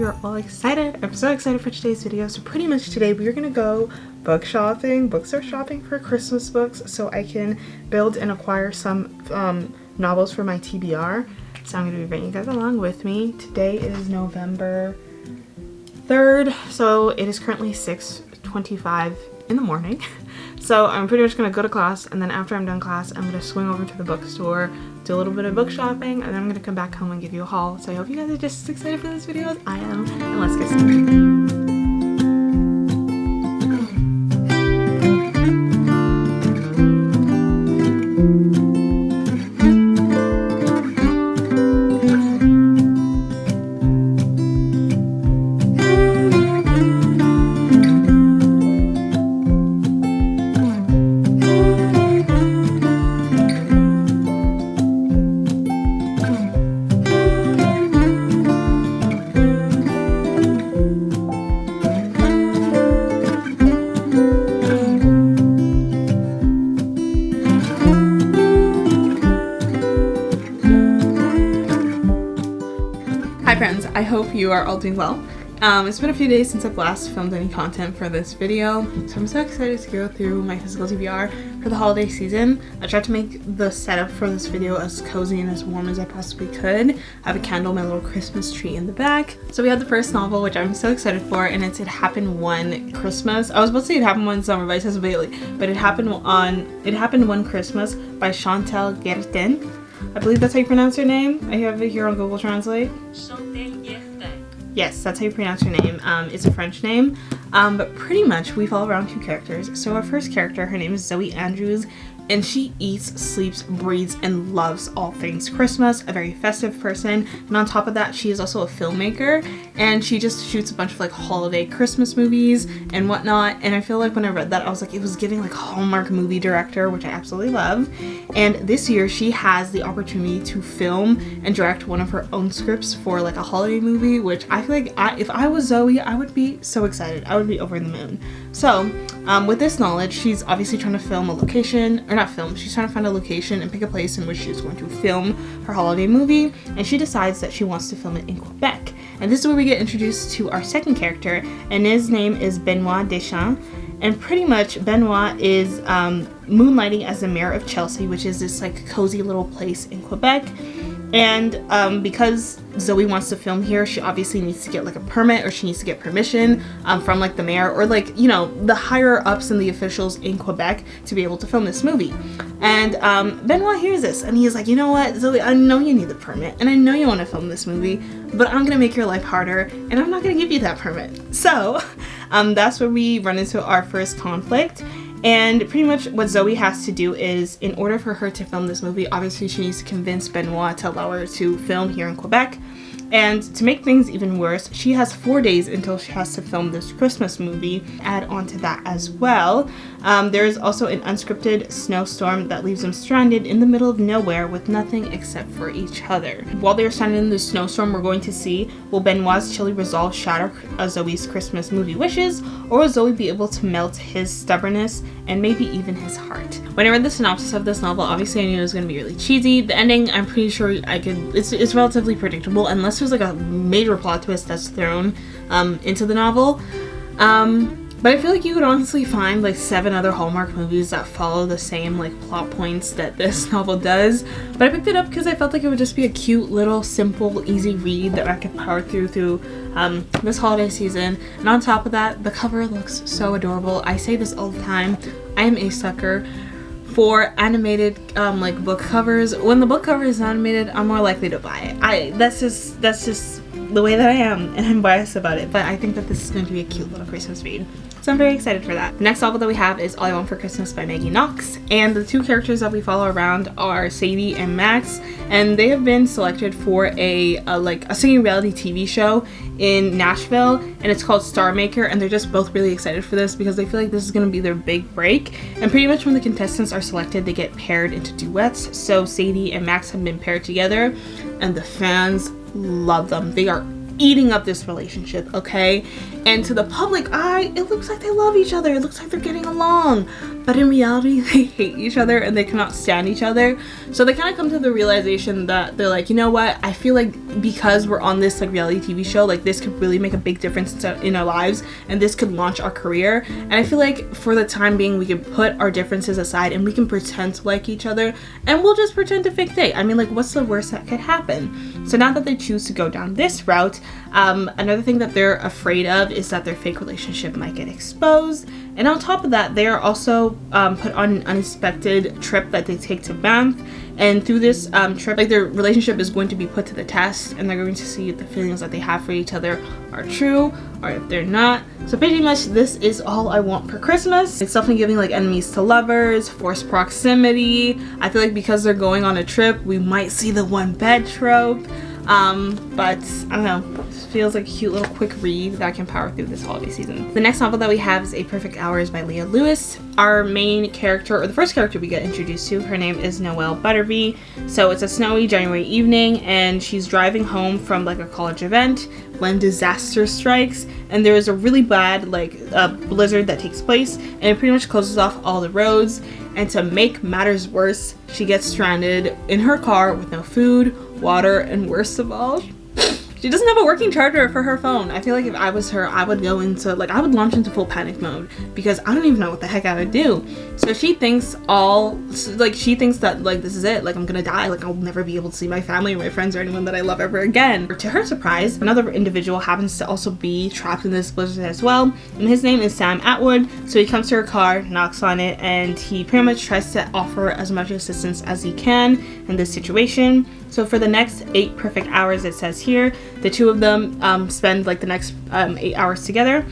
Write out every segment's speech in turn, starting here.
you're all excited. I'm so excited for today's video. So pretty much today we're gonna go bookstore shopping for Christmas books so I can build and acquire some novels for my TBR. So I'm gonna be bringing you guys along with me. Today is November 3rd, so it is currently 6:25 in the morning. So I'm pretty much gonna go to class, and then after I'm done class, I'm gonna swing over to the bookstore, do a little bit of book shopping, and then I'm gonna come back home and give you a haul. So I hope you guys are just as excited for this video as I am, and let's get started. Hi friends, I hope you are all doing well. It's been a few days since I've last filmed any content for this video, so I'm so excited to go through my physical TBR for the holiday season. I tried to make the setup for this video as cozy and as warm as I possibly could. I have a candle, my little Christmas tree in the back. So we have the first novel, which I'm so excited for, and it's It Happened One Christmas. I was supposed to say It Happened One Summer by Tessa Bailey, but It Happened One Christmas by Chantal Guertin. I believe that's how you pronounce her name. I have it here on Google Translate. Yes, that's how you pronounce her name. It's a French name, but pretty much we follow around two characters. So our first character, her name is Zoe Andrews, and she eats, sleeps, breathes, and loves all things Christmas, a very festive person. And on top of that, she is also a filmmaker, and she just shoots a bunch of like holiday Christmas movies and whatnot. And I feel like when I read that, I was like, it was giving like Hallmark movie director, which I absolutely love. And this year she has the opportunity to film and direct one of her own scripts for like a holiday movie, which I feel like if I was Zoe, I would be so excited. I would be over the moon. So with this knowledge, she's obviously trying to film a location, or not film, she's trying to find a location and pick a place in which she's going to film her holiday movie, and she decides that she wants to film it in Quebec. And this is where we get introduced to our second character, and his name is Benoit Deschamps. And pretty much Benoit is moonlighting as the mayor of Chelsea, which is this like cozy little place in Quebec. And because Zoe wants to film here, she obviously needs to get like a permit, or she needs to get permission from like the mayor, or like, you know, the higher ups and the officials in Quebec to be able to film this movie. And Benoit hears this, and he's like, you know what, Zoe, I know you need the permit, and I know you want to film this movie, but I'm gonna make your life harder, and I'm not gonna give you that permit. So that's where we run into our first conflict. And pretty much what Zoe has to do is, in order for her to film this movie, obviously she needs to convince Benoit to allow her to film here in Quebec. And to make things even worse, she has 4 days until she has to film this Christmas movie. Add on to that as well, there's also an unscripted snowstorm that leaves them stranded in the middle of nowhere with nothing except for each other. While they're stranded in the snowstorm, we're going to see, will Benoit's chilly resolve shatter Zoe's Christmas movie wishes, or will Zoe be able to melt his stubbornness and maybe even his heart? When I read the synopsis of this novel, obviously I knew it was going to be really cheesy. The ending, I'm pretty sure it's relatively predictable, unless there's like a major plot twist that's thrown into the novel. But I feel like you could honestly find like 7 other Hallmark movies that follow the same like plot points that this novel does. But I picked it up because I felt like it would just be a cute little simple easy read that I could power through this holiday season. And on top of that, the cover looks so adorable. I say this all the time, I am a sucker for animated like book covers. When the book cover is animated, I'm more likely to buy it. That's just the way that I am, and I'm biased about it, but I think that this is going to be a cute little Christmas read. So I'm very excited for that. The next novel that we have is All I Want for Christmas by Maggie Knox, and the two characters that we follow around are Sadie and Max, and they have been selected for a singing reality TV show in Nashville, and it's called Star Maker, and they're just both really excited for this because they feel like this is going to be their big break. And pretty much when the contestants are selected, they get paired into duets. So Sadie and Max have been paired together, and the fans love them. They are eating up this relationship, okay? And to the public eye, it looks like they love each other. It looks like they're getting along. but in reality they hate each other and they cannot stand each other. So they kind of come to the realization that they're like, you know what, I feel like because we're on this like reality TV show, like this could really make a big difference in our lives, and this could launch our career. And I feel like for the time being we can put our differences aside and we can pretend to like each other, and we'll just pretend to fake date. I mean, like, what's the worst that could happen? So now that they choose to go down this route, another thing that they're afraid of is that their fake relationship might get exposed. And on top of that, they are also put on an unexpected trip that they take to Banff. And through this trip, like, their relationship is going to be put to the test, and they're going to see if the feelings that they have for each other are true or if they're not. So pretty much this is all I want for Christmas. It's definitely giving like enemies to lovers, forced proximity. I feel like because they're going on a trip, we might see the one bed trope. But I don't know, it feels like a cute little quick read that I can power through this holiday season. The next novel that we have is A Perfect Hours by Leah Lewis. Our main character, or the first character we get introduced to, her name is Noelle Butterby. So it's a snowy January evening and she's driving home from like a college event when disaster strikes, and there is a really bad like blizzard that takes place, and it pretty much closes off all the roads. And to make matters worse, she gets stranded in her car with no food, water, and worst of all, she doesn't have a working charger for her phone. I feel like if I was her, I would go into like, I would launch into full panic mode because I don't even know what the heck I would do. So she thinks she thinks that like this is it, like I'm gonna die, like I'll never be able to see my family or my friends or anyone that I love ever again. To her surprise, another individual happens to also be trapped in this blizzard as well, and his name is Sam Atwood. So he comes to her car, knocks on it, and he pretty much tries to offer as much assistance as he can in this situation. So for the next 8 perfect hours, it says here, the two of them spend like the next 8 hours together.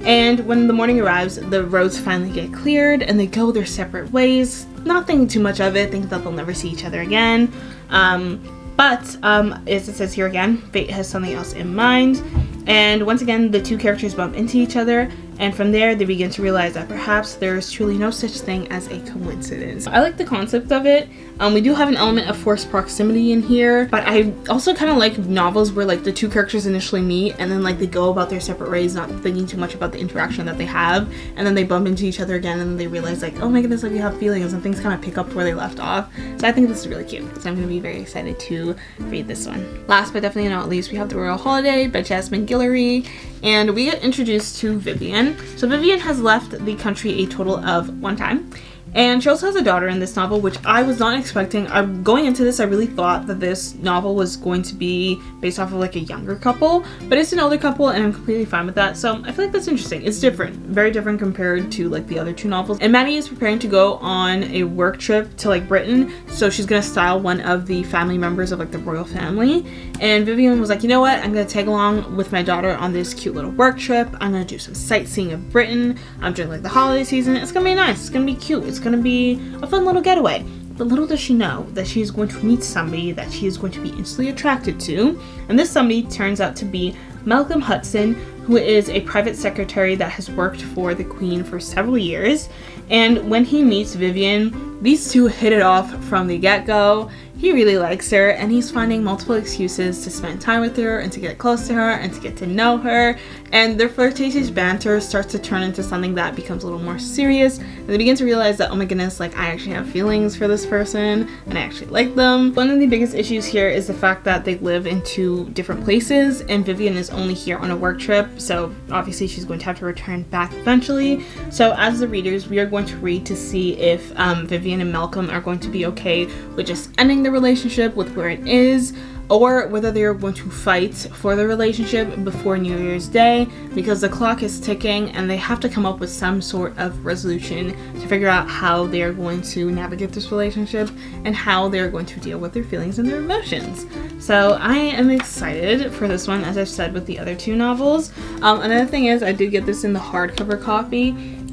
And when the morning arrives, the roads finally get cleared and they go their separate ways. Not thinking too much of it, thinking that they'll never see each other again. But as it says here again, fate has something else in mind. And once again, the two characters bump into each other, and from there they begin to realize that perhaps there is truly no such thing as a coincidence. I like the concept of it. We do have an element of forced proximity in here, but I also kind of like novels where like the two characters initially meet and then like they go about their separate ways, not thinking too much about the interaction that they have, and then they bump into each other again and then they realize like, oh my goodness, like we have feelings, and things kind of pick up where they left off. So I think this is really cute, so I'm going to be very excited to read this one. Last but definitely not least, we have The Royal Holiday by Jasmine Guillory, and we get introduced to Vivian. So Vivian has left the country a total of 1 time, and she also has a daughter in this novel, which I was not expecting. Going into this, I really thought that this novel was going to be based off of like a younger couple, but it's an older couple and I'm completely fine with that. So I feel like that's interesting. It's different, very different compared to like the other 2 novels. And Maddie is preparing to go on a work trip to like Britain, so she's gonna style one of the family members of like the royal family. And Vivian was like, you know what, I'm gonna tag along with my daughter on this cute little work trip. I'm gonna do some sightseeing of Britain during like the holiday season. It's gonna be nice, it's gonna be cute, it's gonna be a fun little getaway. But little does she know that she is going to meet somebody that she is going to be instantly attracted to, and this somebody turns out to be Malcolm Hudson, who is a private secretary that has worked for the Queen for several years. And when he meets Vivian, these two hit it off from the get-go. He really likes her, and he's finding multiple excuses to spend time with her and to get close to her and to get to know her. And their flirtatious banter starts to turn into something that becomes a little more serious, and they begin to realize that, oh my goodness, like I actually have feelings for this person and I actually like them. One of the biggest issues here is the fact that they live in 2 different places, and Vivian is only here on a work trip, so obviously she's going to have to return back eventually. So as the readers, we are going to read to see if Vivian and Malcolm are going to be okay with just ending the relationship with where it is, or whether they're going to fight for the relationship before New Year's Day, because the clock is ticking and they have to come up with some sort of resolution to figure out how they are going to navigate this relationship and how they're going to deal with their feelings and their emotions. So I am excited for this one, as I've said with the other 2 novels. Another thing is, I did get this in the hardcover copy,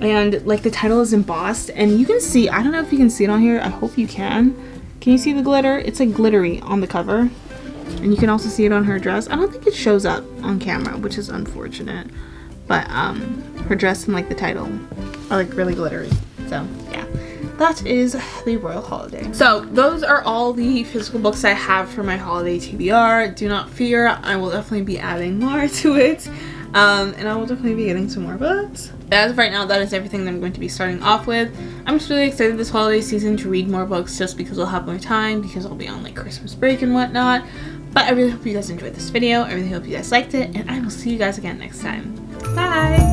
and like the title is embossed, and you can see, I don't know if you can see it on here, I hope you can. Can you see the glitter? It's like glittery on the cover. And you can also see it on her dress. I don't think it shows up on camera, which is unfortunate. But her dress and like the title are like really glittery. So yeah, that is The Royal Holiday. So those are all the physical books I have for my holiday TBR. Do not fear, I will definitely be adding more to it. And I will definitely be getting some more books. as of right now, that is everything that I'm going to be starting off with. I'm just really excited this holiday season to read more books just because I'll have more time, because I'll be on like Christmas break and whatnot. But I really hope you guys enjoyed this video. I really hope you guys liked it, and I will see you guys again next time. Bye!